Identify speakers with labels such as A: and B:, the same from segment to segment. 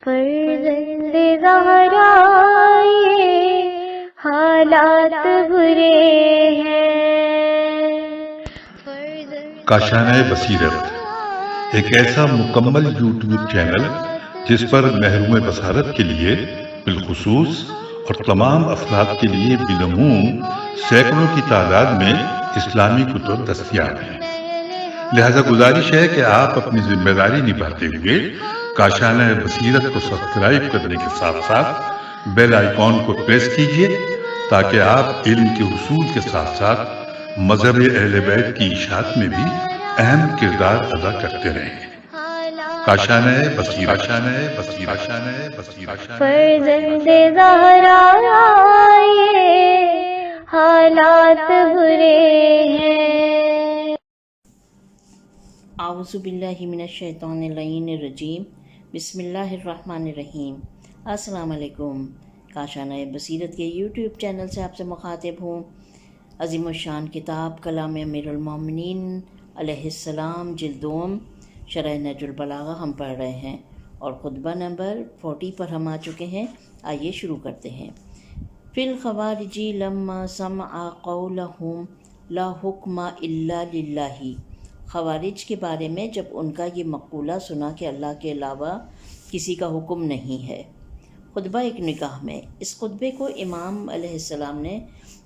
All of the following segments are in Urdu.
A: فرزند زہرا یہ حالات برے ہیں۔
B: کاشانۂ بصیرت ایک ایسا مکمل یوٹیوب چینل جس پر محروم بصارت کے لیے بالخصوص اور تمام افراد کے لیے بالعموم سینکڑوں کی تعداد میں اسلامی کتب دستیاب ہیں۔ لہذا گزارش ہے کہ آپ اپنی ذمہ داری نبھاتے ہوئے کاشانۂ بصیرت کو سبسکرائب کرنے کے ساتھ ساتھ بیل آئیکن کو پریس کیجیے تاکہ آپ علم کے حصول کے ساتھ ساتھ مذہب اہل بیت کی اشاعت میں بھی اہم کردار ادا کرتے رہیں۔ کاشانۂ بصیرت، کاشانۂ بصیرت، کاشانۂ بصیرت۔
A: فرزند زہرا یہ حالات برے ہیں۔
C: اعوذ باللہ من الشیطان اللعین الرجیم، بسم اللہ الرحمن الرحیم۔ السلام علیکم۔ کاشانۂ بصیرت کے یوٹیوب چینل سے آپ سے مخاطب ہوں۔ عظیم الشان کتاب کلام امیر المومنین علیہ السلام جلد دوم شرح نہج البلاغہ ہم پڑھ رہے ہیں اور خطبہ نمبر 40 پر ہم آ چکے ہیں۔ آئیے شروع کرتے ہیں۔ فی الخوارج لما سمع قولہم لا حکم الا للہ، خوارج کے بارے میں جب ان کا یہ مقولہ سنا کہ اللہ کے علاوہ کسی کا حکم نہیں ہے۔ خطبہ ایک نکاح میں، اس خطبے کو امام علیہ السلام نے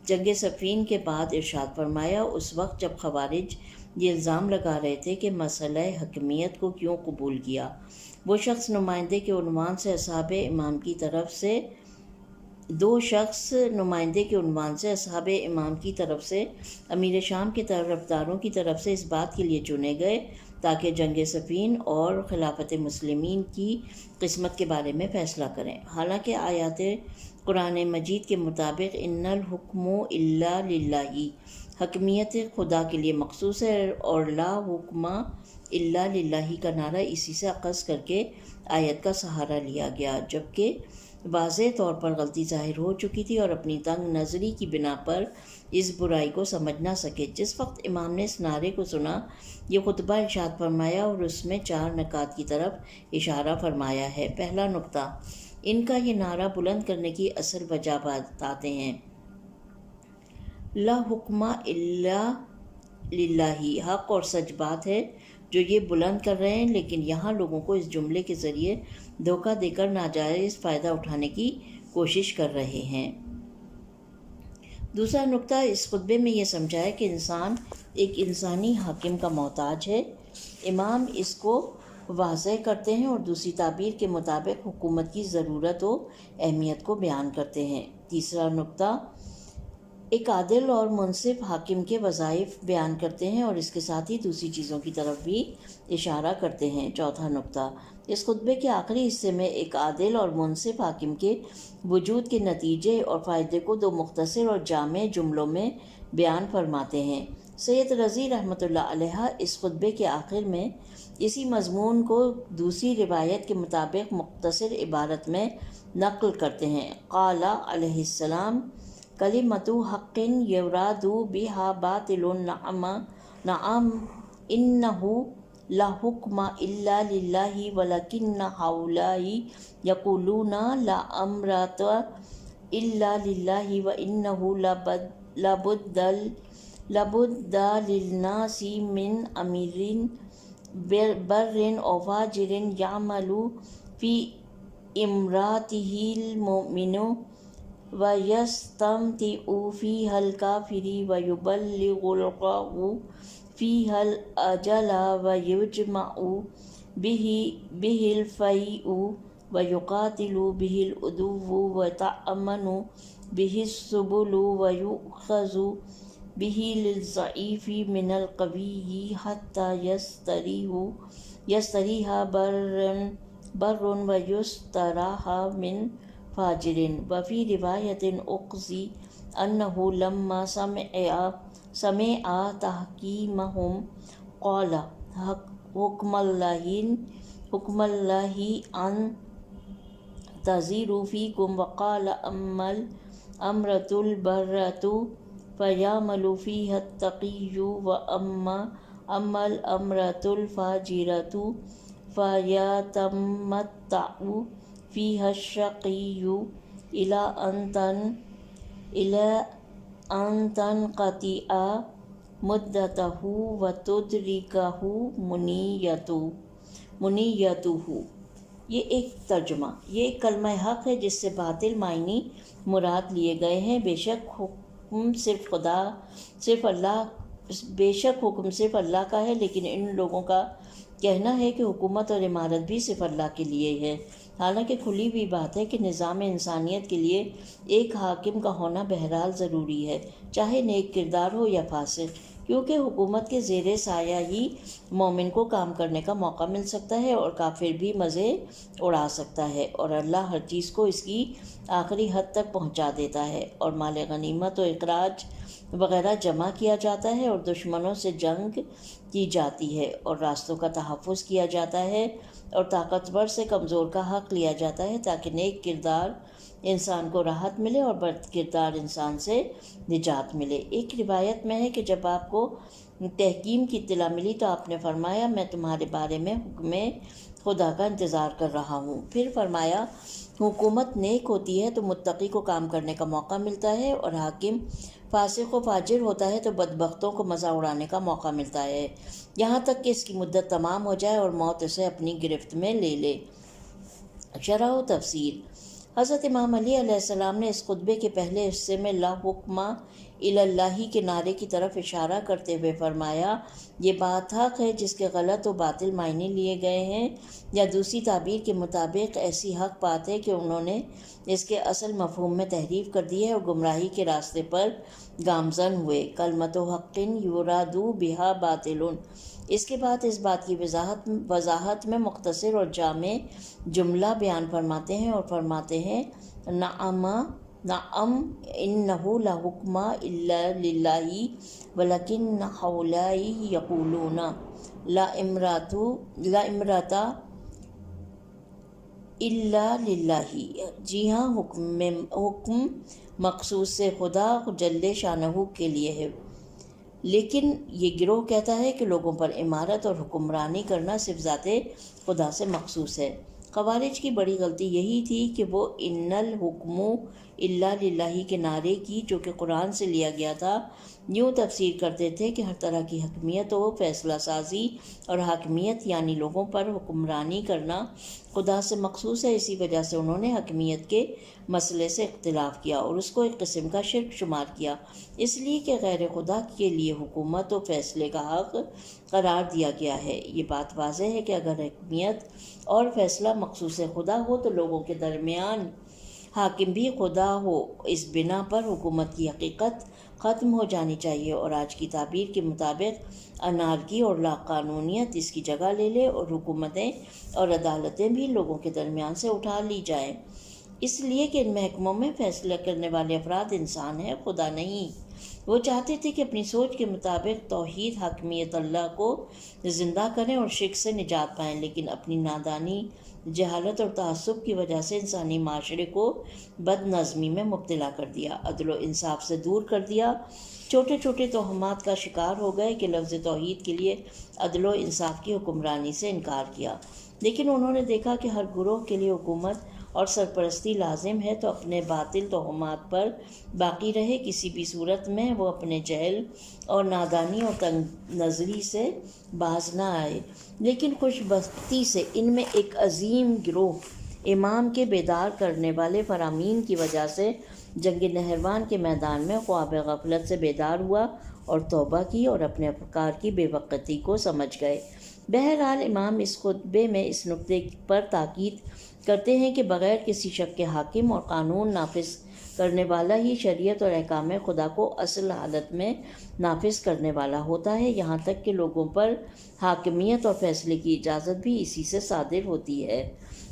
C: جنگ صفین کے بعد ارشاد فرمایا۔ اس وقت جب خوارج یہ الزام لگا رہے تھے کہ مسئلہ حکمیت کو کیوں قبول کیا، وہ شخص نمائندے کے عنوان سے اصحاب امام کی طرف سے اصحاب امام کی طرف سے امیر شام کے طرفداروں کی طرف سے اس بات کے لیے چنے گئے تاکہ جنگ صفین اور خلافت مسلمین کی قسمت کے بارے میں فیصلہ کریں۔ حالانکہ آیات قرآن مجید کے مطابق ان الحکم الا للہ، حکمیت خدا کے لیے مخصوص ہے، اور لا حکم الا للہ کا نعرہ اسی سے اخذ کر کے آیت کا سہارا لیا گیا، جبکہ واضح طور پر غلطی ظاہر ہو چکی تھی اور اپنی تنگ نظری کی بنا پر اس برائی کو سمجھ نہ سکے۔ جس وقت امام نے اس نعرے کو سنا، یہ خطبہ ارشاد فرمایا اور اس میں 4 نکات کی طرف اشارہ فرمایا ہے۔ پہلا نکتہ، ان کا یہ نعرہ بلند کرنے کی اصل وجہ بتاتے ہیں۔ لا حکم الا للہ، حق اور سچ بات ہے جو یہ بلند کر رہے ہیں، لیکن یہاں لوگوں کو اس جملے کے ذریعے دھوکہ دے کر ناجائز فائدہ اٹھانے کی کوشش کر رہے ہیں۔ دوسرا نکتہ، اس خطبے میں یہ سمجھایا کہ انسان ایک انسانی حاکم کا محتاج ہے۔ امام اس کو واضح کرتے ہیں اور دوسری تعبیر کے مطابق حکومت کی ضرورت و اہمیت کو بیان کرتے ہیں۔ تیسرا نکتہ، ایک عادل اور منصف حاکم کے وظائف بیان کرتے ہیں اور اس کے ساتھ ہی دوسری چیزوں کی طرف بھی اشارہ کرتے ہیں۔ چوتھا نکتہ، اس خطبے کے آخری حصے میں ایک عادل اور منصف حاکم کے وجود کے نتیجے اور فائدے کو 2 مختصر اور جامع جملوں میں بیان فرماتے ہیں۔ سید رضی رحمۃ اللہ علیہ اس خطبے کے آخر میں اسی مضمون کو دوسری روایت کے مطابق مختصر عبارت میں نقل کرتے ہیں۔ قال علیہ السلام، کلمۃ حق یراد بہا باطل، نعم انہ لا حکم الا للہ ولکن ہؤلاء یقولون لا امرۃ الا للہ وانہ لابد للناس من امیر بر او فاجر یعمل فی امراتہ المؤمن وَيَسْتَمْتِعُ فِيهَا الْكَافِرِ وَيُبَلِّغُ فِيهَا الْأَجَلَ وَيُجْمَعُ بِهِ الْفَيْءُ وَيُقَاتِلُ بِهِ الْعَدُوُّ وَتَأْمَنُ بِهِ السُّبُلُ وَيُؤْخَذُ بِهِ لِلضَّعِيفِ مِنَ الْقَوِيِّ حَتَّى يَسْتَرِيحَ بَرٌّ وَيُسْتَرَاحَ مِنْ فاجر۔ وفی روایت اخذی انہ لما سمع تحکیمہم قال حکم اللہ ان تزیروا فیکم، وقال اما الامرۃ البرۃ فیعمل فیہا التقی، واما الامرۃ الفاجرۃ فیتمتع فیہا الشقی الی ان تنقطع مدتہ وتدرکہ منیتہ۔ یہ ایک ترجمہ، یہ ایک کلمہ حق ہے جس سے باطل معنی مراد لیے گئے ہیں۔ بے شک حکم صرف اللہ کا ہے، لیکن ان لوگوں کا کہنا ہے کہ حکومت اور امارت بھی صرف اللہ کے لیے ہے، حالانکہ کھلی ہوئی بات ہے کہ نظام انسانیت کے لیے ایک حاکم کا ہونا بہرحال ضروری ہے، چاہے نیک کردار ہو یا فاسق، کیونکہ حکومت کے زیر سایہ ہی مومن کو کام کرنے کا موقع مل سکتا ہے اور کافر بھی مزے اڑا سکتا ہے، اور اللہ ہر چیز کو اس کی آخری حد تک پہنچا دیتا ہے، اور مال غنیمت و اخراج وغیرہ جمع کیا جاتا ہے، اور دشمنوں سے جنگ کی جاتی ہے، اور راستوں کا تحفظ کیا جاتا ہے، اور طاقتور سے کمزور کا حق لیا جاتا ہے، تاکہ نیک کردار انسان کو راحت ملے اور بد کردار انسان سے نجات ملے۔ ایک روایت میں ہے کہ جب آپ کو تحکیم کی اطلاع ملی تو آپ نے فرمایا میں تمہارے بارے میں حکم خدا کا انتظار کر رہا ہوں۔ پھر فرمایا حکومت نیک ہوتی ہے تو متقی کو کام کرنے کا موقع ملتا ہے، اور حاکم فاسق و فاجر ہوتا ہے تو بدبختوں کو مزہ اڑانے کا موقع ملتا ہے، یہاں تک کہ اس کی مدت تمام ہو جائے اور موت اسے اپنی گرفت میں لے لے۔ شرح و تفسیر۔ حضرت امام علی علیہ السلام نے اس خطبے کے پہلے حصے میں لا حکم الی اللہ کے نعرے کی طرف اشارہ کرتے ہوئے فرمایا، یہ بات حق ہے جس کے غلط و باطل معنی لیے گئے ہیں، یا دوسری تعبیر کے مطابق ایسی حق بات ہے کہ انہوں نے اس کے اصل مفہوم میں تحریف کر دی ہے اور گمراہی کے راستے پر گامزن ہوئے۔ کلمۃ حق یراد بہا باطل۔ اس کے بعد اس بات کی وضاحت میں مختصر اور جامع جملہ بیان فرماتے ہیں اور فرماتے ہیں نعم انہ لا حکم الا للہ ولکن ہؤلاء یقولون لا امرۃ الا للہ۔ جی ہاں، حکم مخصوص سے خدا جل شانہ کے لیے ہے، لیکن یہ گروہ کہتا ہے کہ لوگوں پر امارت اور حکمرانی کرنا صرف ذات خدا سے مخصوص ہے۔ خوارج کی بڑی غلطی یہی تھی کہ وہ ان الحکم الا للہ کے نعرے کی، جو کہ قرآن سے لیا گیا تھا، یوں تفسیر کرتے تھے کہ ہر طرح کی حکمیت و فیصلہ سازی اور حاکمیت یعنی لوگوں پر حکمرانی کرنا خدا سے مخصوص ہے۔ اسی وجہ سے انہوں نے حکمیت کے مسئلے سے اختلاف کیا اور اس کو ایک قسم کا شرک شمار کیا، اس لیے کہ غیر خدا کے لیے حکومت و فیصلے کا حق قرار دیا گیا ہے۔ یہ بات واضح ہے کہ اگر حکمیت اور فیصلہ مخصوص خدا ہو تو لوگوں کے درمیان حاکم بھی خدا ہو۔ اس بنا پر حکومت کی حقیقت ختم ہو جانی چاہیے اور آج کی تعبیر کے مطابق انارکی اور لا قانونیت اس کی جگہ لے لے اور حکومتیں اور عدالتیں بھی لوگوں کے درمیان سے اٹھا لی جائیں، اس لیے کہ ان محکموں میں فیصلہ کرنے والے افراد انسان ہیں، خدا نہیں۔ وہ چاہتے تھے کہ اپنی سوچ کے مطابق توحید حاکمیت اللہ کو زندہ کریں اور شرک سے نجات پائیں، لیکن اپنی نادانی، جہالت اور تعصب کی وجہ سے انسانی معاشرے کو بد نظمی میں مبتلا کر دیا، عدل و انصاف سے دور کر دیا، چھوٹے چھوٹے توہمات کا شکار ہو گئے کہ لفظ توحید کے لیے عدل و انصاف کی حکمرانی سے انکار کیا۔ لیکن انہوں نے دیکھا کہ ہر گروہ کے لیے حکومت اور سرپرستی لازم ہے تو اپنے باطل توہمات پر باقی رہے، کسی بھی صورت میں وہ اپنے جہل اور نادانی اور تنگ نظری سے باز نہ آئے۔ لیکن خوش بختی سے ان میں ایک عظیم گروہ امام کے بیدار کرنے والے فرامین کی وجہ سے جنگ نہروان کے میدان میں خواب غفلت سے بیدار ہوا اور توبہ کی اور اپنے افکار کی بے وقتی کو سمجھ گئے۔ بہرحال امام اس خطبے میں اس نقطے پر تاکید کرتے ہیں کہ بغیر کسی شک کے حاکم اور قانون نافذ کرنے والا ہی شریعت اور احکام خدا کو اصل حالت میں نافذ کرنے والا ہوتا ہے، یہاں تک کہ لوگوں پر حاکمیت اور فیصلے کی اجازت بھی اسی سے صادر ہوتی ہے،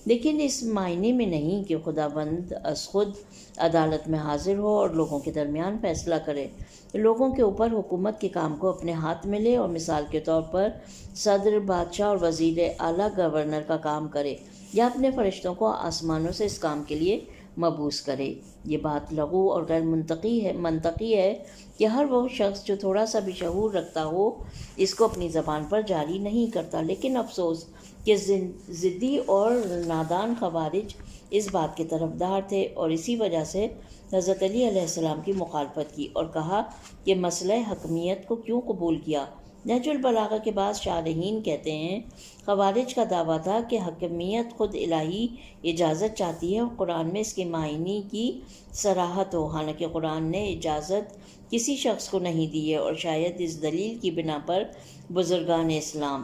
C: لیکن اس معنی میں نہیں کہ خدا بند از خود عدالت میں حاضر ہو اور لوگوں کے درمیان فیصلہ کرے، لوگوں کے اوپر حکومت کے کام کو اپنے ہاتھ میں لے اور مثال کے طور پر صدر، بادشاہ اور وزیر اعلیٰ گورنر کا کام کرے، یا اپنے فرشتوں کو آسمانوں سے اس کام کے لیے مبعوث کرے۔ یہ بات لغو اور غیر منطقی ہے کہ ہر وہ شخص جو تھوڑا سا بھی شعور رکھتا ہو اس کو اپنی زبان پر جاری نہیں کرتا، لیکن افسوس کہ ضدی اور نادان خوارج اس بات کے طرفدار تھے اور اسی وجہ سے حضرت علی علیہ السلام کی مخالفت کی اور کہا کہ مسئلہ حکمیت کو کیوں قبول کیا۔ نہج البلاغہ کے بعد شارحین کہتے ہیں خوارج کا دعویٰ تھا کہ حکمیت خود الہی اجازت چاہتی ہے اور قرآن میں اس کے معنی کی صراحت ہو، حالانکہ قرآن نے اجازت کسی شخص کو نہیں دی ہے، اور شاید اس دلیل کی بنا پر بزرگان اسلام،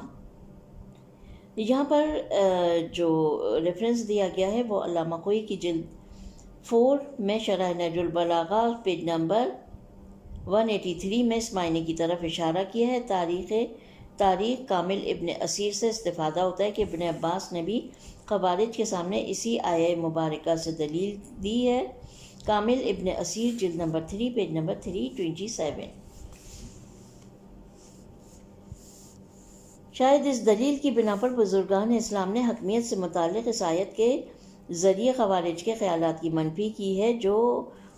C: یہاں پر جو ریفرنس دیا گیا ہے وہ علامہ خوئی کی جلد 4 میں شرح نہج البلاغہ پیج نمبر 183 میں اس معنی کی طرف اشارہ کیا ہے۔ تاریخ کامل ابن اسیر سے استفادہ ہوتا ہے کہ ابن عباس نے بھی خوارج کے سامنے اسی آیہ مبارکہ سے دلیل دی ہے۔ کامل ابن اسیر جلد نمبر 3 پیج نمبر 327۔ شاید اس دلیل کی بنا پر بزرگان اسلام نے حکمیت سے متعلق اس آیت کے ذریعے خوارج کے خیالات کی منفی کی ہے جو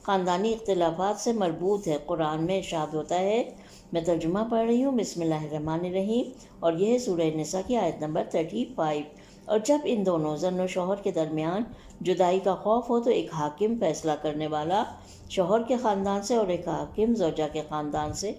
C: خاندانی اختلافات سے مربوط ہے۔ قرآن میں ارشاد ہوتا ہے، میں ترجمہ پڑھ رہی ہوں، بسم اللہ الرحمن الرحیم، اور یہ ہے سورہ نساء کی آیت نمبر 35۔ اور جب ان دونوں زن و شوہر کے درمیان جدائی کا خوف ہو تو ایک حاکم فیصلہ کرنے والا شوہر کے خاندان سے اور ایک حاکم زوجہ کے خاندان سے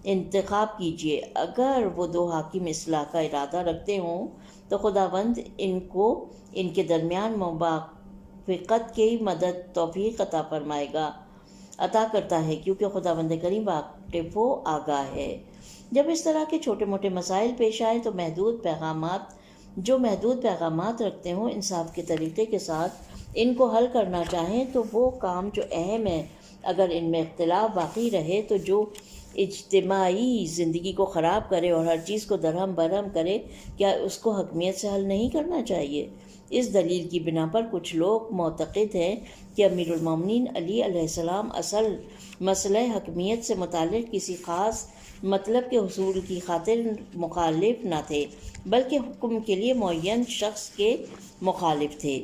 C: انتخاب کیجیے۔ اگر وہ دو حاکم اصلاح کا ارادہ رکھتے ہوں تو خداوند ان کو ان کے درمیان موافقت کی مدد توفیق عطا کرتا ہے، کیونکہ خداوند کریم واقف و آگاہ ہے۔ جب اس طرح کے چھوٹے موٹے مسائل پیش آئیں تو محدود پیغامات رکھتے ہوں انصاف کے طریقے کے ساتھ ان کو حل کرنا چاہیں تو وہ کام جو اہم ہے، اگر ان میں اختلاف باقی رہے تو جو اجتماعی زندگی کو خراب کرے اور ہر چیز کو درہم برہم کرے، کیا اس کو حکمیت سے حل نہیں کرنا چاہیے؟ اس دلیل کی بنا پر کچھ لوگ معتقد ہیں کہ امیر المومنین علی علیہ السلام اصل مسئلہ حکمیت سے متعلق کسی خاص مطلب کے حصول کی خاطر مخالف نہ تھے، بلکہ حکم کے لیے معین شخص کے مخالف تھے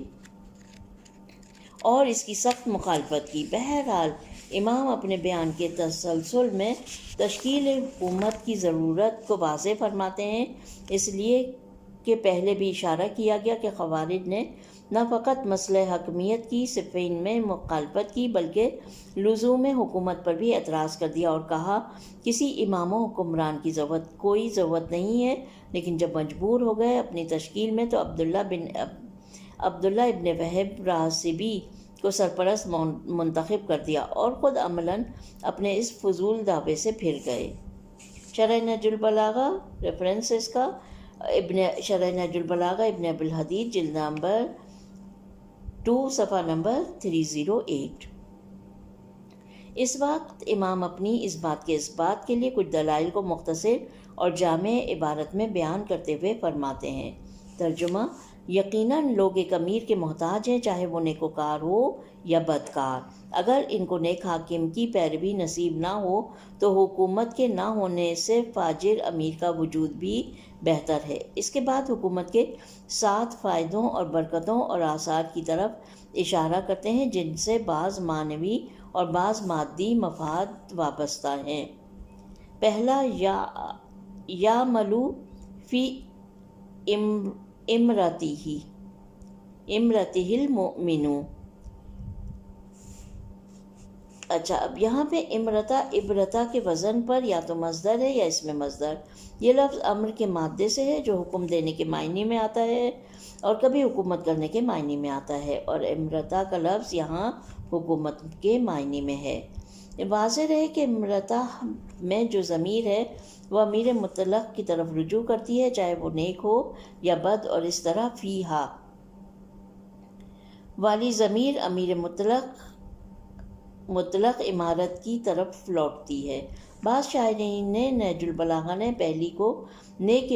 C: اور اس کی سخت مخالفت کی۔ بہرحال امام اپنے بیان کے تسلسل میں تشکیل حکومت کی ضرورت کو واضح فرماتے ہیں، اس لیے کہ پہلے بھی اشارہ کیا گیا کہ خوارج نے نہ فقط مسئلہ حکمیت کی صفین میں مخالفت کی بلکہ لزوم حکومت پر بھی اعتراض کر دیا اور کہا کسی امام و حکمران کی کوئی ضرورت نہیں ہے، لیکن جب مجبور ہو گئے اپنی تشکیل میں تو عبداللہ ابن وہب راسبی کو سرپرست منتخب کر دیا اور خود عملاً اپنے اس فضول دعوے سے پھر گئے۔ شرح نہج البلاغہ ریفرنسز کا شرح نہج البلاغہ ابن ابی الحدید جلد نمبر 2 صفحہ نمبر 308۔ اس وقت امام اپنی اس بات کے اثبات کے لیے کچھ دلائل کو مختصر اور جامع عبارت میں بیان کرتے ہوئے فرماتے ہیں۔ ترجمہ: یقیناً لوگ ایک امیر کے محتاج ہیں، چاہے وہ نیکوکار ہو یا بدکار۔ اگر ان کو نیک حاکم کی پیروی نصیب نہ ہو تو حکومت کے نہ ہونے سے فاجر امیر کا وجود بھی بہتر ہے۔ اس کے بعد حکومت کے 7 فائدوں اور برکتوں اور آثار کی طرف اشارہ کرتے ہیں جن سے بعض معنوی اور بعض مادی مفاد وابستہ ہیں۔ پہلا، یعملو فی امرتہ المؤمن۔ اچھا، اب یہاں پہ عبرتہ کے وزن پر یا تو مصدر ہے یا اسم مصدر۔ یہ لفظ امر کے مادے سے ہے جو حکم دینے کے معنی میں آتا ہے اور کبھی حکومت کرنے کے معنی میں آتا ہے، اور امرتہ کا لفظ یہاں حکومت کے معنی میں ہے۔ واضح رہے کہ امرتہ میں جو ضمیر ہے وہ امیر مطلق کی طرف رجوع کرتی ہے، چاہے وہ نیک ہو یا بد، اور اس طرح فیہا والی ضمیر امیر مطلق امارت کی طرف لوٹتی ہے۔ بعض شاعرین نے نہج البلاغہ نے پہلی کو نیک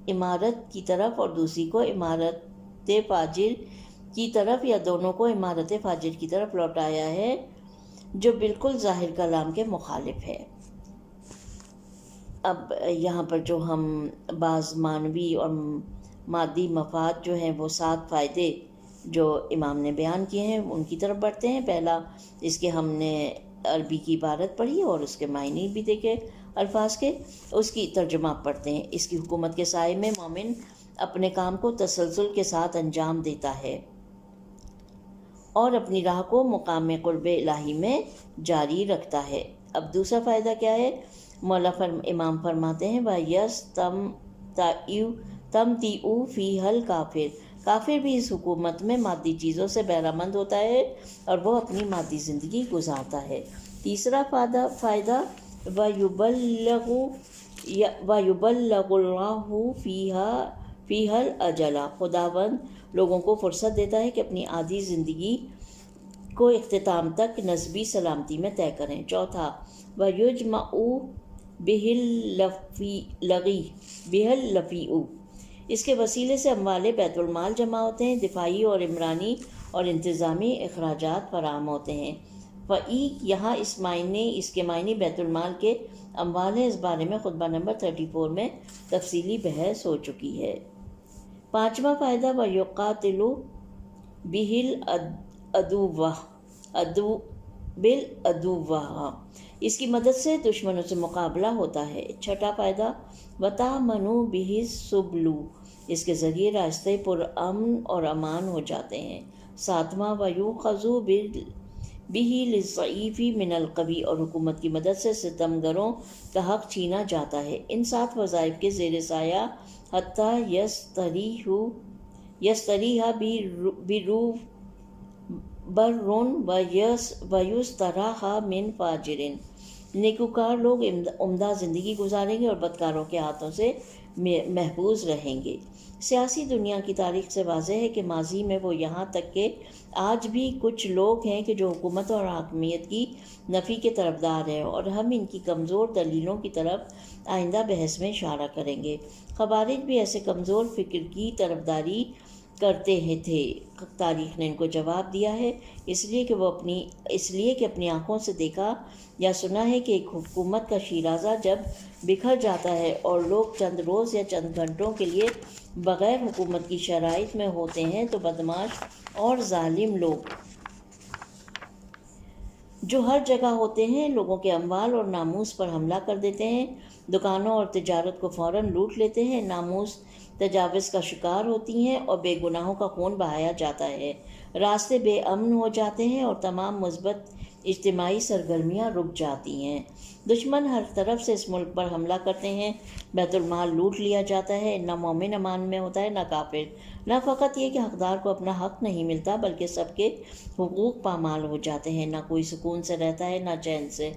C: امارت کی طرف اور دوسری کو امارت فاجر کی طرف یا دونوں کو امارت فاجر کی طرف لوٹایا ہے، جو بالکل ظاہر کلام کے مخالف ہے۔ اب یہاں پر جو ہم بعض معنوی اور مادی مفاد جو ہیں وہ 7 فائدے جو امام نے بیان کیے ہیں ان کی طرف بڑھتے ہیں۔ پہلا اس کے ہم نے عربی کی عبارت پڑھی اور اس کے معنی بھی دیکھے الفاظ کے، اس کی ترجمہ پڑھتے ہیں۔ اس کی حکومت کے سائے میں مومن اپنے کام کو تسلسل کے ساتھ انجام دیتا ہے اور اپنی راہ کو مقام قرب الہی میں جاری رکھتا ہے۔ اب دوسرا فائدہ کیا ہے؟ امام فرماتے ہیں وَيَسْ تَمْتِعُ فِيهَا الْكَافِرُ، کافر بھی اس حکومت میں مادی چیزوں سے بہرہ مند ہوتا ہے اور وہ اپنی مادی زندگی گزارتا ہے۔ تیسرا فائدہ وَيُبَلِّغُ اللَّهُ فِيهَا الْأَجَلَ، خداوند لوگوں کو فرصت دیتا ہے کہ اپنی عادی زندگی کو اختتام تک نسبی سلامتی میں طے کریں۔ چوتھا وَيُجْمَعُ بِهِ الْلَفِيءُ، اس کے وسیلے سے اموال بیت المال جمع ہوتے ہیں، دفاعی اور عمرانی اور انتظامی اخراجات فراہم ہوتے ہیں۔ یہاں اس کے معنی بیت المال کے اموال ہیں، اس بارے میں خطبہ نمبر 34 میں تفصیلی بحث ہو چکی ہے۔ پانچواں فائدہ وَيُقَاتِلُ بِهِ الْعَدُوَّ، اس کی مدد سے دشمنوں سے مقابلہ ہوتا ہے۔ چھٹا فائدہ وَتَأْمَنُ بِهِ السُّبُلُ، اس کے ذریعے راستے پر امن اور امان ہو جاتے ہیں۔ ساتواں وَيُؤْخَذُ بِهِ لِلضَّعِيفِ مِنَ الْقَوِيِّ، اور حکومت کی مدد سے ستمگروں کا حق چھینا جاتا ہے۔ ان 7 وظائف کے زیر سایہ حتیٰ یستریح بَرٌّ وَیُسْتَرَاحَ مِنْ فَاجِرٍ، نیکوکار لوگ عمدہ زندگی گزاریں گے اور بدکاروں کے ہاتھوں سے محفوظ رہیں گے۔ سیاسی دنیا کی تاریخ سے واضح ہے کہ ماضی میں وہ یہاں تک کہ آج بھی کچھ لوگ ہیں کہ جو حکومت اور حاکمیت کی نفی کے طرفدار ہیں، اور ہم ان کی کمزور دلیلوں کی طرف آئندہ بحث میں اشارہ کریں گے۔ خوارج بھی ایسے کمزور فکر کی طرفداری کرتے تھے۔ تاریخ نے ان کو جواب دیا ہے، اس لیے کہ اپنی آنکھوں سے دیکھا یا سنا ہے کہ ایک حکومت کا شیرازہ جب بکھر جاتا ہے اور لوگ چند روز یا چند گھنٹوں کے لیے بغیر حکومت کی شرائط میں ہوتے ہیں تو بدمعاش اور ظالم لوگ جو ہر جگہ ہوتے ہیں لوگوں کے اموال اور ناموس پر حملہ کر دیتے ہیں، دکانوں اور تجارت کو فوراً لوٹ لیتے ہیں، ناموس تجاوز کا شکار ہوتی ہیں اور بے گناہوں کا خون بہایا جاتا ہے، راستے بے امن ہو جاتے ہیں اور تمام مثبت اجتماعی سرگرمیاں رک جاتی ہیں۔ دشمن ہر طرف سے اس ملک پر حملہ کرتے ہیں، بیت المال لوٹ لیا جاتا ہے، نہ مومن امان میں ہوتا ہے نہ کافر۔ نہ فقط یہ کہ حقدار کو اپنا حق نہیں ملتا بلکہ سب کے حقوق پامال ہو جاتے ہیں، نہ کوئی سکون سے رہتا ہے نہ چین سے۔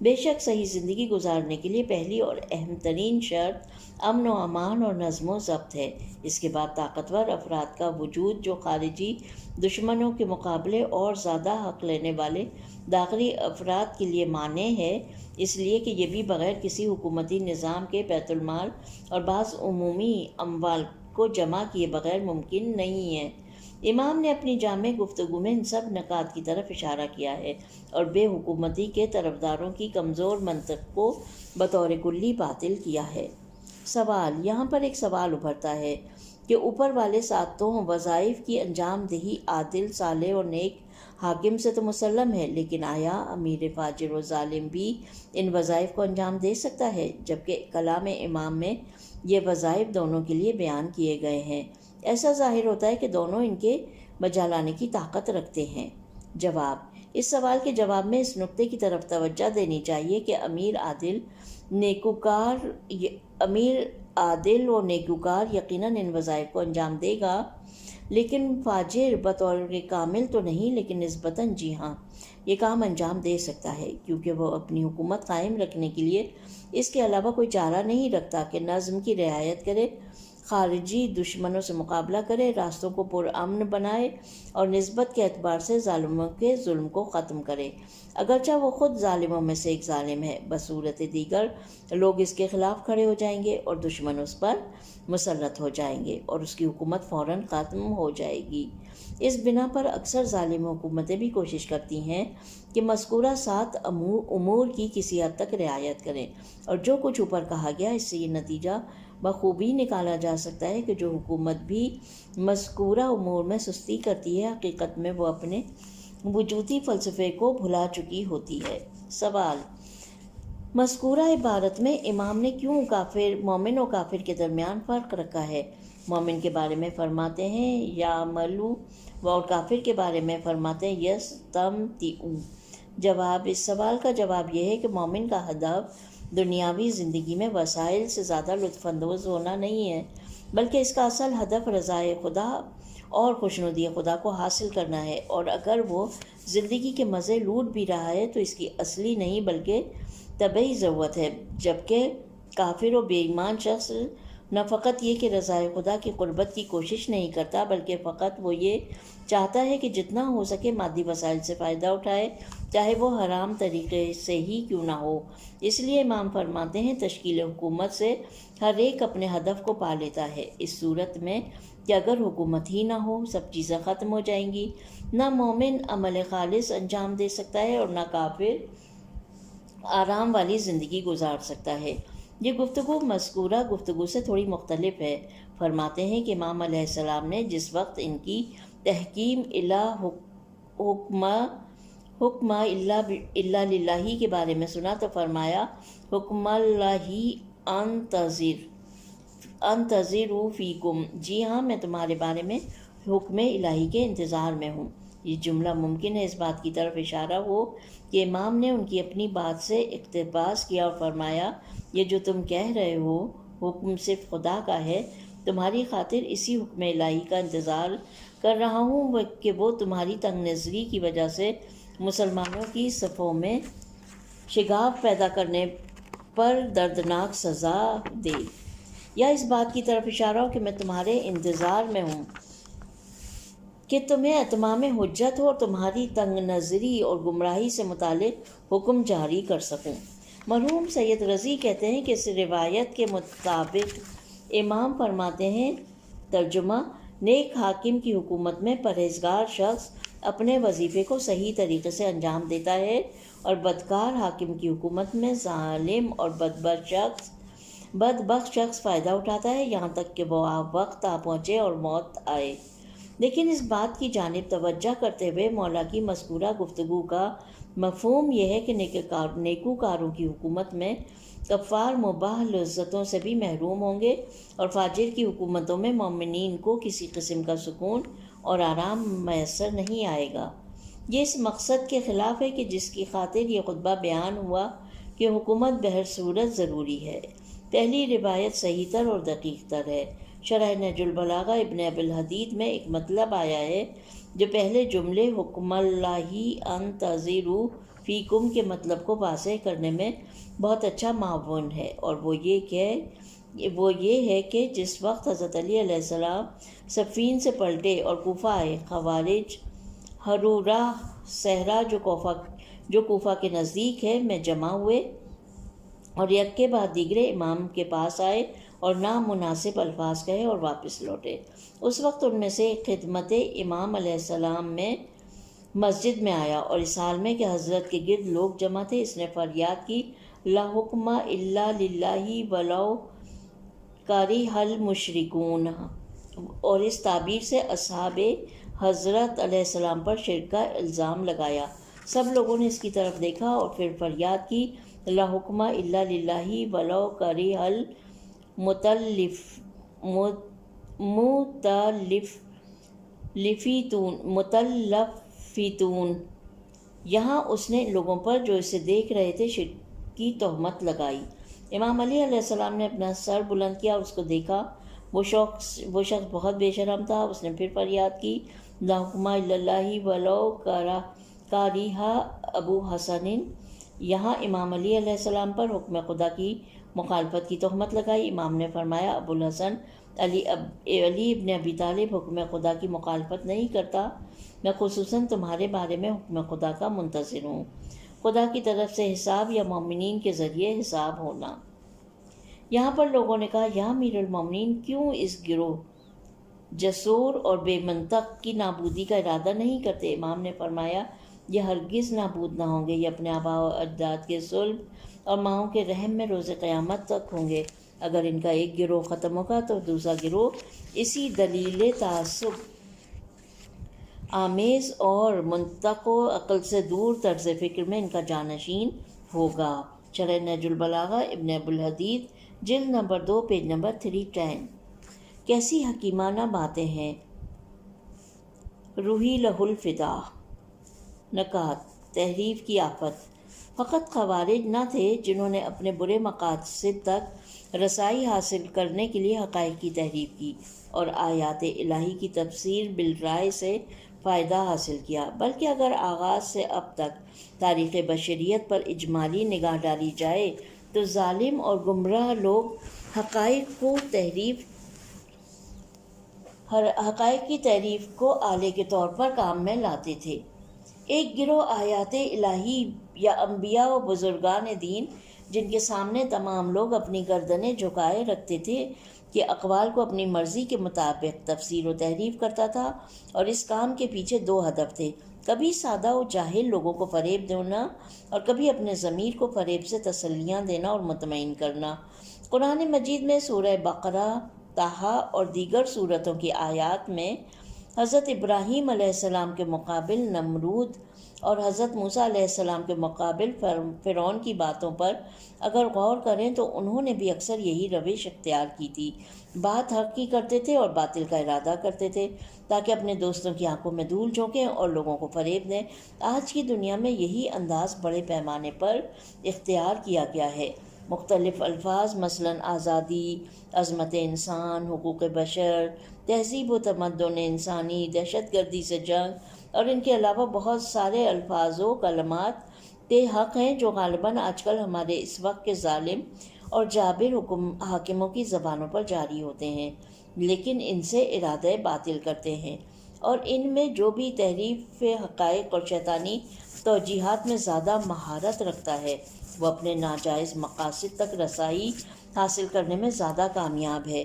C: بے شک صحیح زندگی گزارنے کے لیے پہلی اور اہم ترین شرط امن و امان اور نظم و ضبط ہے۔ اس کے بعد طاقتور افراد کا وجود جو خارجی دشمنوں کے مقابلے اور زیادہ حق لینے والے داخلی افراد کے لیے مانع ہے، اس لیے کہ یہ بھی بغیر کسی حکومتی نظام کے بیت المال اور بعض عمومی اموال کو جمع کیے بغیر ممکن نہیں ہے۔ امام نے اپنی جامع گفتگو میں ان سب نکات کی طرف اشارہ کیا ہے اور بے حکومتی کے طرفداروں کی کمزور منطق کو بطور کلی باطل کیا ہے۔ سوال، یہاں پر ایک سوال ابھرتا ہے کہ اوپر والے 7 وظائف کی انجام دہی عادل، صالح اور نیک حاکم سے تو مسلم ہے، لیکن آیا امیر فاجر و ظالم بھی ان وظائف کو انجام دے سکتا ہے؟ جبکہ کلام امام میں یہ وظائف دونوں کے لیے بیان کیے گئے ہیں، ایسا ظاہر ہوتا ہے کہ دونوں ان کے بجا لانے کی طاقت رکھتے ہیں۔ جواب، اس سوال کے جواب میں اس نقطے کی طرف توجہ دینی چاہیے کہ امیر عادل و نیکوکار یقیناً ان وظائف کو انجام دے گا، لیکن فاجر بطور کامل تو نہیں، لیکن نسبتاً جی ہاں یہ کام انجام دے سکتا ہے، کیونکہ وہ اپنی حکومت قائم رکھنے کے لیے اس کے علاوہ کوئی چارہ نہیں رکھتا کہ نظم کی رعایت کرے، خارجی دشمنوں سے مقابلہ کرے، راستوں کو پرامن بنائے اور نسبت کے اعتبار سے ظالموں کے ظلم کو ختم کرے، اگرچہ وہ خود ظالموں میں سے ایک ظالم ہے۔ بصورت دیگر لوگ اس کے خلاف کھڑے ہو جائیں گے اور دشمن اس پر مسلط ہو جائیں گے اور اس کی حکومت فوراً ختم ہو جائے گی۔ اس بنا پر اکثر ظالم حکومتیں بھی کوشش کرتی ہیں کہ مذکورہ 7 امور کی کسی حد تک رعایت کریں، اور جو کچھ اوپر کہا گیا اس سے یہ نتیجہ بخوبی نکالا جا سکتا ہے کہ جو حکومت بھی مذکورہ امور میں سستی کرتی ہے حقیقت میں وہ اپنے وجودی فلسفے کو بھلا چکی ہوتی ہے۔ سوال: مذکورہ عبارت میں امام نے کیوں مومن و کافر کے درمیان فرق رکھا ہے؟ مومن کے بارے میں فرماتے ہیں یعملو اور کافر کے بارے میں فرماتے ہیں یستمتعو۔ جواب: اس سوال کا جواب یہ ہے کہ مومن کا ہدف دنیاوی زندگی میں وسائل سے زیادہ لطف اندوز ہونا نہیں ہے، بلکہ اس کا اصل ہدف رضائے خدا اور خوشنودی خدا کو حاصل کرنا ہے، اور اگر وہ زندگی کے مزے لوٹ بھی رہا ہے تو اس کی اصلی نہیں بلکہ طبعی ضرورت ہے، جبکہ کافر و بے ایمان شخص نہ فقط یہ کہ رضائے خدا کی قربت کی کوشش نہیں کرتا بلکہ فقط وہ یہ چاہتا ہے کہ جتنا ہو سکے مادی وسائل سے فائدہ اٹھائے، چاہے وہ حرام طریقے سے ہی کیوں نہ ہو۔ اس لیے امام فرماتے ہیں تشکیل حکومت سے ہر ایک اپنے ہدف کو پا لیتا ہے، اس صورت میں کہ اگر حکومت ہی نہ ہو سب چیزیں ختم ہو جائیں گی، نہ مومن عمل خالص انجام دے سکتا ہے اور نہ کافر آرام والی زندگی گزار سکتا ہے۔ یہ گفتگو مذکورہ گفتگو سے تھوڑی مختلف ہے۔ فرماتے ہیں کہ امام علیہ السلام نے جس وقت ان کی تحکیم حکم الا للہ کے بارے میں سنا تو فرمایا حکم اللہ انتظروا فیکم، جی ہاں میں تمہارے بارے میں حکم الہی کے انتظار میں ہوں۔ یہ جملہ ممکن ہے اس بات کی طرف اشارہ ہو کہ امام نے ان کی اپنی بات سے اقتباس کیا اور فرمایا یہ جو تم کہہ رہے ہو حکم صرف خدا کا ہے، تمہاری خاطر اسی حکم الہی کا انتظار کر رہا ہوں کہ وہ تمہاری تنگ نظری کی وجہ سے مسلمانوں کی صفوں میں شگاف پیدا کرنے پر دردناک سزا دے، یا اس بات کی طرف اشارہ ہو کہ میں تمہارے انتظار میں ہوں کہ تمہیں اتمام حجت ہو اور تمہاری تنگ نظری اور گمراہی سے متعلق حکم جاری کر سکوں۔ مرحوم سید رضی کہتے ہیں کہ اس روایت کے مطابق امام فرماتے ہیں ترجمہ: نیک حاکم کی حکومت میں پرہیزگار شخص اپنے وظیفے کو صحیح طریقے سے انجام دیتا ہے، اور بدکار حاکم کی حکومت میں ظالم اور بدبخت شخص فائدہ اٹھاتا ہے یہاں تک کہ وہ وقت آ پہنچے اور موت آئے۔ لیکن اس بات کی جانب توجہ کرتے ہوئے مولا کی مذکورہ گفتگو کا مفہوم یہ ہے کہ نیکوکاروں کی حکومت میں کفار مباح لذتوں سے بھی محروم ہوں گے، اور فاجر کی حکومتوں میں مومنین کو کسی قسم کا سکون اور آرام میسر نہیں آئے گا۔ یہ اس مقصد کے خلاف ہے کہ جس کی خاطر یہ خطبہ بیان ہوا کہ حکومت بہر صورت ضروری ہے۔ پہلی روایت صحیح تر اور دقیق تر ہے۔ شرح نہج البلاغہ ابن ابی الحدید میں ایک مطلب آیا ہے جو پہلے جملے حکم اللہ انتظروا فیکم کے مطلب کو واضح کرنے میں بہت اچھا معاون ہے، اور وہ یہ ہے کہ جس وقت حضرت علی علیہ السلام صفین سے پلٹے اور کوفہ آئے، خوارج ہرورہ صحرا جو کوفہ کے نزدیک ہے میں جمع ہوئے اور یک کے بعد دیگرے امام کے پاس آئے اور نامناسب الفاظ کہے اور واپس لوٹے۔ اس وقت ان میں سے ایک خدمت امام علیہ السلام میں مسجد میں آیا اور اس حال میں کہ حضرت کے گرد لوگ جمع تھے، اس نے فریاد کی لا حکم الا للہ ولو کریہ المشرکون، اور اس تعبیر سے اصحاب حضرت علیہ السلام پر شرک کا الزام لگایا۔ سب لوگوں نے اس کی طرف دیکھا اور پھر فریاد کی لا حکم الا للہ ولو کریہ متلفیتون۔ یہاں اس نے لوگوں پر جو اسے دیکھ رہے تھے شرک کی تہمت لگائی۔ امام علی علیہ السلام نے اپنا سر بلند کیا اور اس کو دیکھا، وہ شخص بہت بے شرم تھا۔ اس نے پھر فریاد کی لا حکم الا اللہ ولو کریہ ابو حسن۔ یہاں امام علی علیہ السلام پر حکم خدا کی مخالفت کی تہمت لگائی۔ امام نے فرمایا ابو الحسن علی ابن ابی طالب حکم خدا کی مخالفت نہیں کرتا، میں خصوصاً تمہارے بارے میں حکم خدا کا منتظر ہوں، خدا کی طرف سے حساب یا مومنین کے ذریعے حساب ہونا۔ یہاں پر لوگوں نے کہا یا امیر المومنین کیوں اس گروہ جسور اور بے منطق کی نابودی کا ارادہ نہیں کرتے؟ امام نے فرمایا یہ ہرگز نابود نہ ہوں گے، یہ اپنے آباء و اجداد کے صلب اور ماؤں کے رحم میں روز قیامت تک ہوں گے۔ اگر ان کا ایک گروہ ختم ہوگا تو دوسرا گروہ اسی دلیل تعصب آمیز اور منطق و عقل سے دور طرز فکر میں ان کا جانشین ہوگا۔ شرح نہج البلاغہ ابن ابوالحدید جلد نمبر 2 پیج نمبر 310۔ کیسی حکیمانہ باتیں ہیں۔ روحی لہ الفدا۔ نکات۔ تحریف کی آفت۔ فقط خوارج نہ تھے جنہوں نے اپنے برے مقاصد تک رسائی حاصل کرنے کے لیے حقائق کی تحریف کی اور آیات الہی کی تفسیر بالرائے سے فائدہ حاصل کیا، بلکہ اگر آغاز سے اب تک تاریخ بشریت پر اجمالی نگاہ ڈالی جائے تو ظالم اور گمراہ لوگ حقائق کی تحریف کو آلے کے طور پر کام میں لاتے تھے۔ ایک گروہ آیات الہی یا انبیاء و بزرگان دین جن کے سامنے تمام لوگ اپنی گردنیں جھکائے رکھتے تھے کہ اقوال کو اپنی مرضی کے مطابق تفسیر و تحریف کرتا تھا، اور اس کام کے پیچھے دو ہدف تھے: کبھی سادہ و جاہل لوگوں کو فریب دینا اور کبھی اپنے ضمیر کو فریب سے تسلیاں دینا اور مطمئن کرنا۔ قرآن مجید میں سورہ بقرہ، طٰہٰ اور دیگر سورتوں کی آیات میں حضرت ابراہیم علیہ السلام کے مقابل نمرود اور حضرت موسیٰ علیہ السلام کے مقابل فرعون کی باتوں پر اگر غور کریں تو انہوں نے بھی اکثر یہی روش اختیار کی تھی۔ بات حق کی کرتے تھے اور باطل کا ارادہ کرتے تھے تاکہ اپنے دوستوں کی آنکھوں میں دھول جھونکیں اور لوگوں کو فریب دیں۔ آج کی دنیا میں یہی انداز بڑے پیمانے پر اختیار کیا گیا ہے۔ مختلف الفاظ مثلاً آزادی، عظمت انسان، حقوق بشر، تہذیب و تمدن انسانی، دہشت گردی سے جنگ اور ان کے علاوہ بہت سارے الفاظ و کلمات حق ہیں جو غالباً آج کل ہمارے اس وقت کے ظالم اور جابر حاکموں کی زبانوں پر جاری ہوتے ہیں، لیکن ان سے ارادہ باطل کرتے ہیں، اور ان میں جو بھی تحریف حقائق اور شیطانی توجیہات میں زیادہ مہارت رکھتا ہے وہ اپنے ناجائز مقاصد تک رسائی حاصل کرنے میں زیادہ کامیاب ہے۔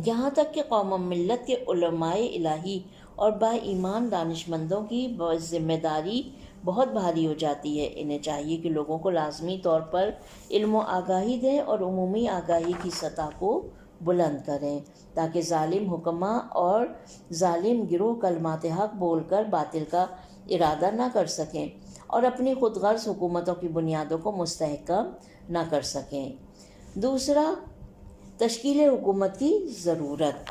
C: یہاں تک کہ قوم و ملت کے علماء الہی اور با ایمان دانشمندوں کی ذمہ داری بہت بھاری ہو جاتی ہے۔ انہیں چاہیے کہ لوگوں کو لازمی طور پر علم و آگاہی دیں اور عمومی آگاہی کی سطح کو بلند کریں تاکہ ظالم حکماء اور ظالم گروہ کلمات حق بول کر باطل کا ارادہ نہ کر سکیں اور اپنی خود غرض حکومتوں کی بنیادوں کو مستحکم نہ کر سکیں۔ دوسرا، تشکیل حکومت کی ضرورت۔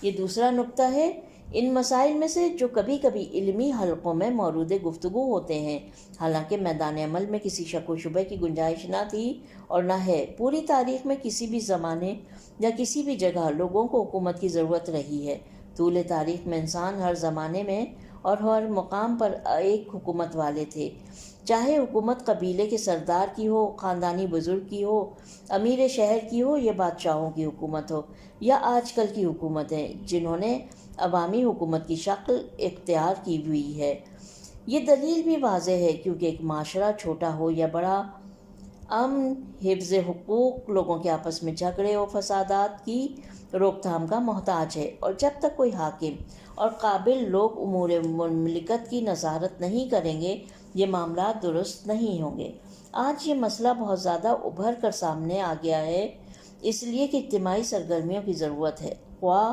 C: یہ دوسرا نکتہ ہے۔ ان مسائل میں سے جو کبھی کبھی علمی حلقوں میں مورد گفتگو ہوتے ہیں، حالانکہ میدان عمل میں کسی شک و شبہ کی گنجائش نہ تھی اور نہ ہے، پوری تاریخ میں کسی بھی زمانے یا کسی بھی جگہ لوگوں کو حکومت کی ضرورت رہی ہے۔ طول تاریخ میں انسان ہر زمانے میں اور ہر مقام پر ایک حکومت والے تھے، چاہے حکومت قبیلے کے سردار کی ہو، خاندانی بزرگ کی ہو، امیر شہر کی ہو یا بادشاہوں کی حکومت ہو، یا آج کل کی حکومتیں جنہوں نے عوامی حکومت کی شکل اختیار کی ہوئی ہے۔ یہ دلیل بھی واضح ہے کیونکہ ایک معاشرہ چھوٹا ہو یا بڑا، امن، حفظ حقوق، لوگوں کے آپس میں جھگڑے و فسادات کی روک تھام کا محتاج ہے، اور جب تک کوئی حاکم اور قابل لوگ امور مملکت کی نظارت نہیں کریں گے یہ معاملات درست نہیں ہوں گے۔ آج یہ مسئلہ بہت زیادہ ابھر کر سامنے آ گیا ہے، اس لیے کہ اجتماعی سرگرمیوں کی ضرورت ہے، خواہ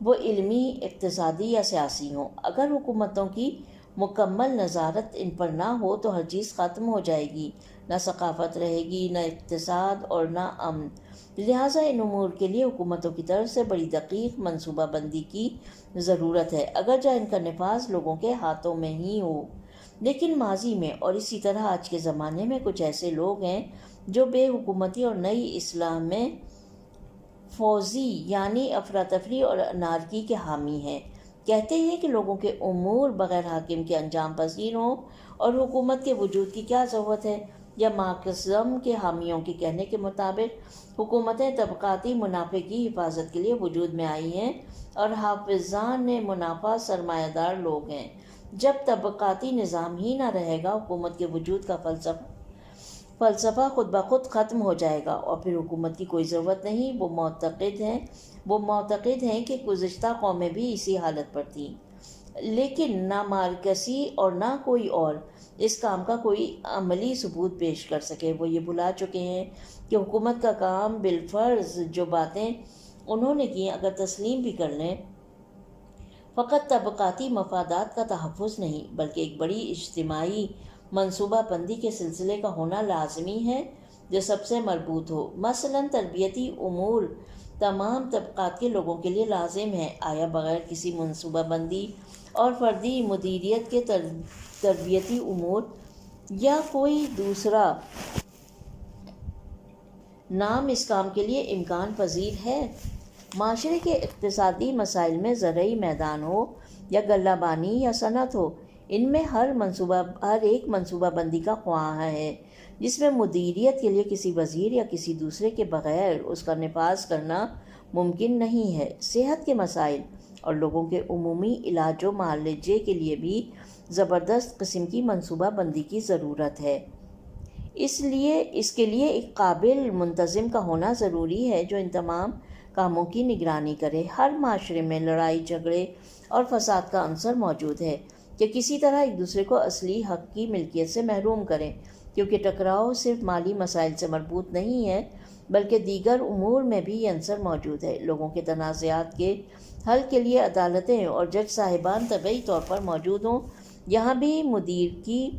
C: وہ علمی، اقتصادی یا سیاسی ہوں۔ اگر حکومتوں کی مکمل نظارت ان پر نہ ہو تو ہر چیز ختم ہو جائے گی، نہ ثقافت رہے گی، نہ اقتصاد اور نہ امن۔ لہٰذا ان امور کے لیے حکومتوں کی طرف سے بڑی دقیق منصوبہ بندی کی ضرورت ہے، اگرچہ ان کا نفاذ لوگوں کے ہاتھوں میں ہی ہو۔ لیکن ماضی میں اور اسی طرح آج کے زمانے میں کچھ ایسے لوگ ہیں جو بے حکومتی اور نئی اسلام میں فوضی یعنی افراتفری اور انارکی کے حامی ہیں۔ کہتے ہیں کہ لوگوں کے امور بغیر حاکم کے انجام پذیر ہوں اور حکومت کے وجود کی کیا ضرورت ہے، یا مارکسزم کے حامیوں کے کہنے کے مطابق حکومتیں طبقاتی منافع کی حفاظت کے لیے وجود میں آئی ہیں اور حافظان منافع سرمایہ دار لوگ ہیں۔ جب طبقاتی نظام ہی نہ رہے گا حکومت کے وجود کا فلسفہ خود بخود ختم ہو جائے گا اور پھر حکومت کی کوئی ضرورت نہیں۔ وہ معتقد ہیں کہ گزشتہ قومیں بھی اسی حالت پر تھیں۔ لیکن نہ مارکسی اور نہ کوئی اور اس کام کا کوئی عملی ثبوت پیش کر سکے۔ وہ یہ بھلا چکے ہیں کہ حکومت کا کام بالفرض جو باتیں انہوں نے کی اگر تسلیم بھی کر لیں، فقط طبقاتی مفادات کا تحفظ نہیں بلکہ ایک بڑی اجتماعی منصوبہ بندی کے سلسلے کا ہونا لازمی ہے جو سب سے مربوط ہو۔ مثلاً تربیتی امور تمام طبقات کے لوگوں کے لیے لازم ہے۔ آیا بغیر کسی منصوبہ بندی اور فردی مدیریت کے تربیتی امور یا کوئی دوسرا نام اس کام کے لیے امکان پذیر ہے؟ معاشرے کے اقتصادی مسائل میں زرعی میدان ہو یا غلہ بانی یا صنعت ہو، ان میں ہر ایک منصوبہ بندی کا خواہاں ہے جس میں مدیریت کے لیے کسی وزیر یا کسی دوسرے کے بغیر اس کا نفاذ کرنا ممکن نہیں ہے۔ صحت کے مسائل اور لوگوں کے عمومی علاج و معالجے کے لیے بھی زبردست قسم کی منصوبہ بندی کی ضرورت ہے۔ اس کے لیے ایک قابل منتظم کا ہونا ضروری ہے جو ان تمام کاموں کی نگرانی کرے۔ ہر معاشرے میں لڑائی جھگڑے اور فساد کا عنصر موجود ہے کہ کسی طرح ایک دوسرے کو اصلی حق کی ملکیت سے محروم کریں، کیونکہ ٹکراؤ صرف مالی مسائل سے مربوط نہیں ہے بلکہ دیگر امور میں بھی یہ عنصر موجود ہے۔ لوگوں کے تنازعات کے حل کے لیے عدالتیں اور جج صاحبان طبعی طور پر موجود ہوں، یہاں بھی مدیر کی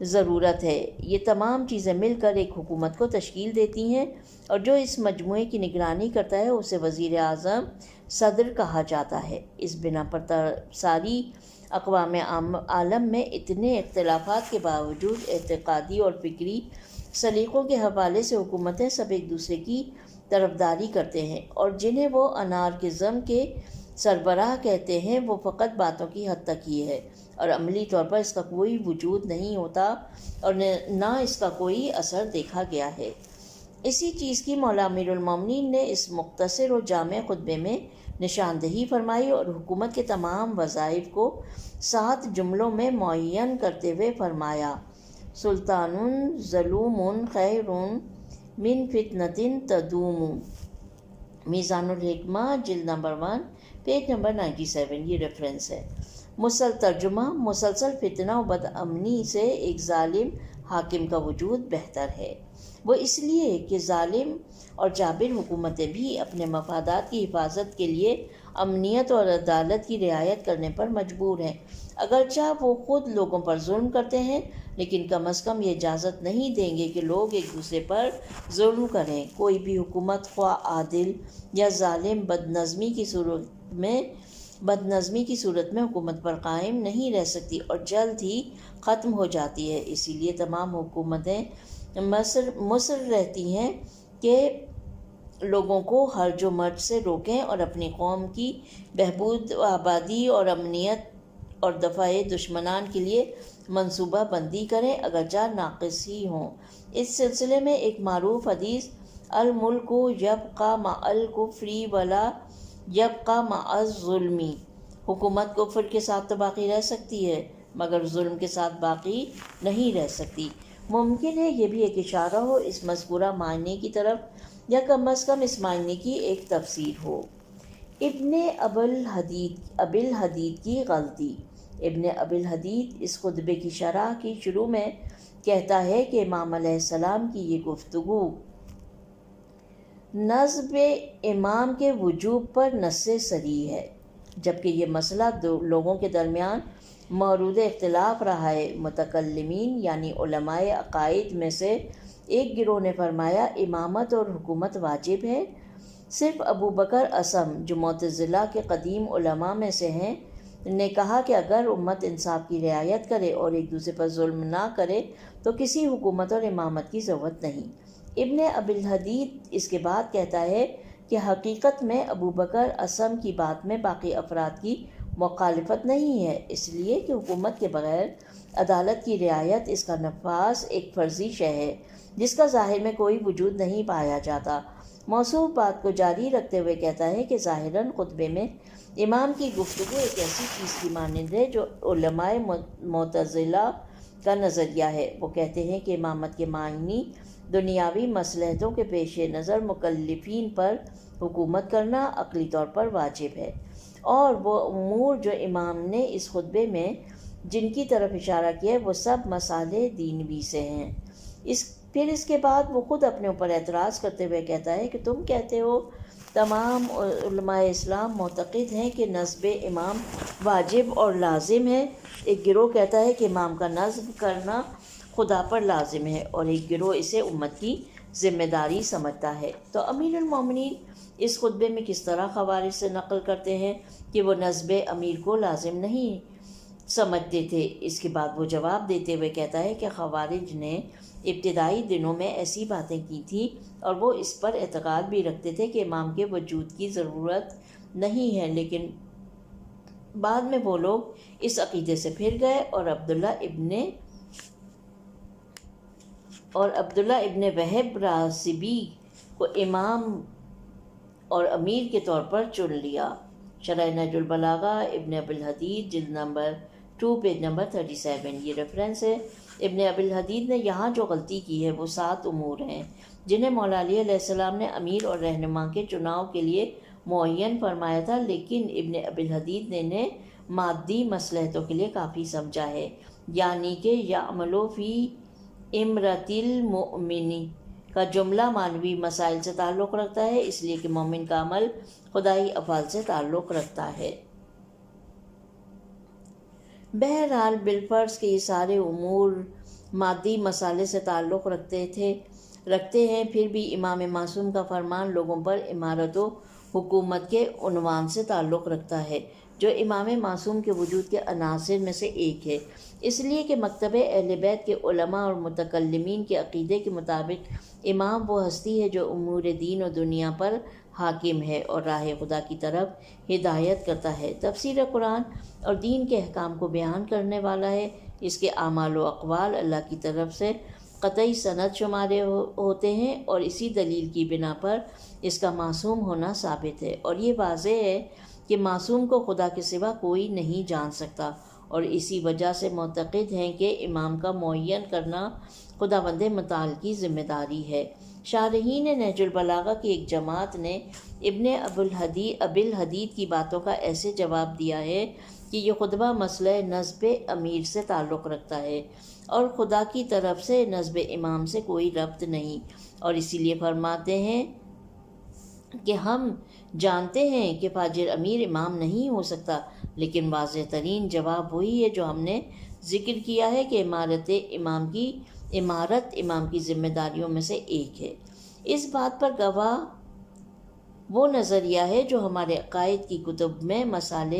C: ضرورت ہے۔ یہ تمام چیزیں مل کر ایک حکومت کو تشکیل دیتی ہیں اور جو اس مجموعے کی نگرانی کرتا ہے اسے وزیر اعظم صدر کہا جاتا ہے۔ اس بنا پر ساری اقوام عالم میں اتنے اختلافات کے باوجود اعتقادی اور فکری سلیقوں کے حوالے سے حکومتیں سب ایک دوسرے کی طرفداری کرتے ہیں، اور جنہیں وہ انارکزم کے سربراہ کہتے ہیں وہ فقط باتوں کی حد تک ہی ہے اور عملی طور پر اس کا کوئی وجود نہیں ہوتا اور نہ اس کا کوئی اثر دیکھا گیا ہے۔ اسی چیز کی مولا امیر المومنین نے اس مختصر و جامع خطبے میں نشاندہی فرمائی اور حکومت کے تمام وظائف کو 7 جملوں میں معین کرتے ہوئے فرمایا: سلطان ظلوم خیر من فتنۃ تدوم۔ میزان الحکمہ جلد نمبر 1 پیج نمبر 97، یہ ریفرنس ہے۔ ترجمہ: مسلسل فتنہ و بد امنی سے ایک ظالم حاکم کا وجود بہتر ہے، وہ اس لیے کہ ظالم اور جابر حکومتیں بھی اپنے مفادات کی حفاظت کے لیے امنیت اور عدالت کی رعایت کرنے پر مجبور ہیں، اگرچہ وہ خود لوگوں پر ظلم کرتے ہیں، لیکن کم از کم یہ اجازت نہیں دیں گے کہ لوگ ایک دوسرے پر ظلم کریں۔ کوئی بھی حکومت خواہ عادل یا ظالم بدنظمی کی صورت میں حکومت پر قائم نہیں رہ سکتی اور جلد ہی ختم ہو جاتی ہے۔ اسی لیے تمام حکومتیں مصر رہتی ہیں کہ لوگوں کو ہرج و مرج سے روکیں اور اپنی قوم کی بہبود، آبادی اور امنیت اور دفاع دشمنان کے لیے منصوبہ بندی کریں اگرچہ ناقص ہی ہوں۔ اس سلسلے میں ایک معروف حدیث الملک یبقی مع الکفر ولا یبقی مع الظلم، حکومت کفر کے ساتھ تو باقی رہ سکتی ہے مگر ظلم کے ساتھ باقی نہیں رہ سکتی۔ ممکن ہے یہ بھی ایک اشارہ ہو اس مذکورہ معنی کی طرف یا کم از کم اس معنی کی ایک تفسیر ہو۔ ابن ابی الحدید کی غلطی۔ ابن ابی الحدید اس خطبے کی شرح کی شروع میں کہتا ہے کہ امام علیہ السلام کی یہ گفتگو نصب امام کے وجوب پر نص صریح ہے، جبکہ یہ مسئلہ لوگوں کے درمیان مورد اختلاف رہا ہے۔ متکلمین یعنی علماء عقائد میں سے ایک گروہ نے فرمایا امامت اور حکومت واجب ہے۔ صرف ابو بکر اصم جو معتزلہ کے قدیم علماء میں سے ہیں نے کہا کہ اگر امت انصاف کی رعایت کرے اور ایک دوسرے پر ظلم نہ کرے تو کسی حکومت اور امامت کی ضرورت نہیں۔ ابن ابی الحدید اس کے بعد کہتا ہے کہ حقیقت میں ابو بکر اصم کی بات میں باقی افراد کی مخالفت نہیں ہے، اس لیے کہ حکومت کے بغیر عدالت کی رعایت، اس کا نفاذ ایک فرضی شے ہے جس کا ظاہر میں کوئی وجود نہیں پایا جاتا۔ موصوف بات کو جاری رکھتے ہوئے کہتا ہے کہ ظاہراً خطبے میں امام کی گفتگو ایک ایسی چیز کی مانند ہے جو علماء معتزلہ کا نظریہ ہے۔ وہ کہتے ہیں کہ امامت کے معنی دنیاوی مصلحتوں کے پیش نظر مکلفین پر حکومت کرنا عقلی طور پر واجب ہے اور وہ امور جو امام نے اس خطبے میں جن کی طرف اشارہ کیا ہے وہ سب مسائل دینوی سے ہیں۔ پھر اس کے بعد وہ خود اپنے اوپر اعتراض کرتے ہوئے کہتا ہے کہ تم کہتے ہو تمام علماء اسلام معتقد ہیں کہ نصب امام واجب اور لازم ہے۔ ایک گروہ کہتا ہے کہ امام کا نصب کرنا خدا پر لازم ہے، اور ایک گروہ اسے امت کی ذمہ داری سمجھتا ہے۔ تو امیر المومنین اس خطبے میں کس طرح خوارج سے نقل کرتے ہیں کہ وہ نصب امیر کو لازم نہیں سمجھتے تھے۔ اس کے بعد وہ جواب دیتے ہوئے کہتا ہے کہ خوارج نے ابتدائی دنوں میں ایسی باتیں کی تھیں اور وہ اس پر اعتقاد بھی رکھتے تھے کہ امام کے وجود کی ضرورت نہیں ہے، لیکن بعد میں وہ لوگ اس عقیدے سے پھر گئے اور عبداللہ ابن وہب راسبی کو امام اور امیر کے طور پر چن لیا۔ شرح نہج البلاغہ ابن ابی الحدید جلد نمبر 2 پیج نمبر 37، یہ ریفرنس ہے۔ ابن ابی الحدید نے یہاں جو غلطی کی ہے وہ 7 امور ہیں جنہیں مولا علی علیہ السلام نے امیر اور رہنما کے چناؤ کے لیے معین فرمایا تھا، لیکن ابن ابی الحدید نے انہیں مادی مصلحتوں کے لیے کافی سمجھا ہے، یعنی کہ یعملو فی امرۃ المؤمن کا جملہ معنوی مسائل سے تعلق رکھتا ہے، اس لیے کہ مومن کا عمل خدائی افعال سے تعلق رکھتا ہے۔ بہرحال بالفرض کہ یہ سارے امور مادی مسائل سے تعلق رکھتے ہیں، پھر بھی امام معصوم کا فرمان لوگوں پر امارت و حکومت کے عنوان سے تعلق رکھتا ہے، جو امام معصوم کے وجود کے عناصر میں سے ایک ہے، اس لیے کہ مکتب اہل بیت کے علماء اور متکلمین کے عقیدے کے مطابق امام وہ ہستی ہے جو امور دین و دنیا پر حاکم ہے اور راہ خدا کی طرف ہدایت کرتا ہے، تفسیر قرآن اور دین کے احکام کو بیان کرنے والا ہے، اس کے اعمال و اقوال اللہ کی طرف سے قطعی سند شمارے ہوتے ہیں اور اسی دلیل کی بنا پر اس کا معصوم ہونا ثابت ہے، اور یہ واضح ہے کہ معصوم کو خدا کے سوا کوئی نہیں جان سکتا، اور اسی وجہ سے معتقد ہیں کہ امام کا معین کرنا خداوند متعال کی ذمہ داری ہے۔ شارحین نہج البلاغہ کی ایک جماعت نے ابن ابی الحدید کی باتوں کا ایسے جواب دیا ہے کہ یہ خطبہ مسئلہ نصب امیر سے تعلق رکھتا ہے اور خدا کی طرف سے نصب امام سے کوئی ربط نہیں، اور اسی لیے فرماتے ہیں کہ ہم جانتے ہیں کہ فاجر امیر امام نہیں ہو سکتا، لیکن واضح ترین جواب وہی ہے جو ہم نے ذکر کیا ہے کہ امارت امام کی ذمہ داریوں میں سے ایک ہے۔ اس بات پر گواہ وہ نظریہ ہے جو ہمارے عقائد کی کتب میں مسائل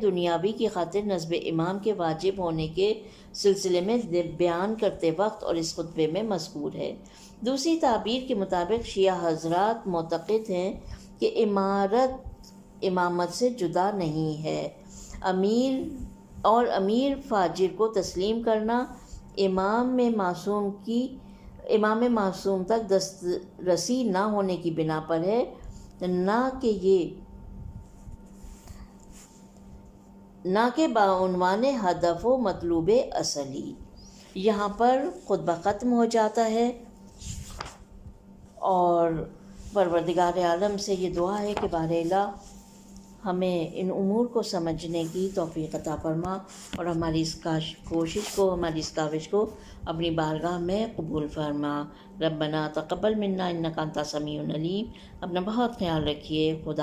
C: دنیاوی کی خاطر نصب امام کے واجب ہونے کے سلسلے میں بیان کرتے وقت اور اس خطبے میں مذکور ہے۔ دوسری تعبیر کے مطابق شیعہ حضرات معتقد ہیں کہ امامت سے جدا نہیں ہے، امیر فاجر کو تسلیم کرنا امام معصوم تک دسترسی نہ ہونے کی بنا پر ہے، نہ کہ بعنوان ہدف و مطلوب اصلی۔ یہاں پر خطبہ ختم ہو جاتا ہے اور پروردگار عالم سے یہ دعا ہے کہ بار الہ ہمیں ان امور کو سمجھنے کی توفیق عطا فرما اور ہماری اس کوشش کو، ہماری اس کاوش کو اپنی بارگاہ میں قبول فرما۔ ربنا تقبل منا انک انت السمیع العلیم۔ اپنا بہت خیال رکھیے۔ خدا